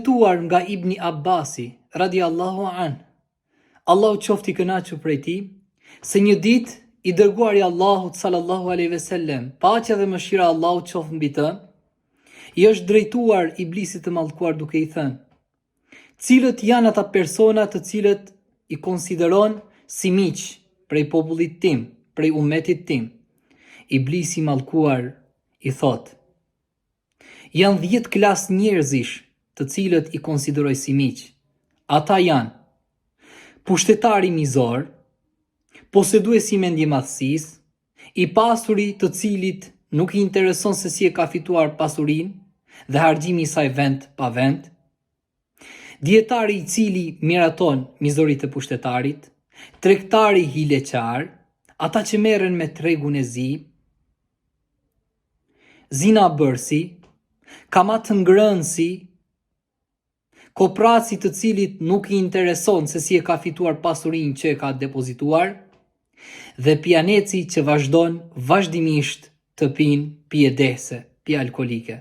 Tuar nga Ibni Abbasi, radiallahu an, Allahu qofti kënaqur prej tij, se një ditë i dërguari Allahut sallallahu alaihi wasallam, paqja dhe mëshira e Allahut qoftë mbi të, i është drejtuar iblisit të mallkuar duke i thënë: cilët janë ata persona të cilët i konsideron si miq prej popullit tim, prej ummetit tim? Iblisi i mallkuar i thot: janë 10 klasë njerëzish të cilët i konsideroj si miq. Ata janë pushtetari mizor, poseduesi mendje madhësisë, i pasuri të cilit nuk i intereson se si e ka fituar pasurinë dhe harxhimi i saj vend pa vend, dietari i cili miraton mizoritë e pushtetarit, tregtari hileqar, ata që merren me tregun e zi, zinabërsi, kamatëngrënësi, kopraci të cilit nuk i intereson se si e ka fituar pasurinë që e ka depozituar, dhe pianeci që vazhdon vazhdimisht të pinë pije dehse, pije alkolike.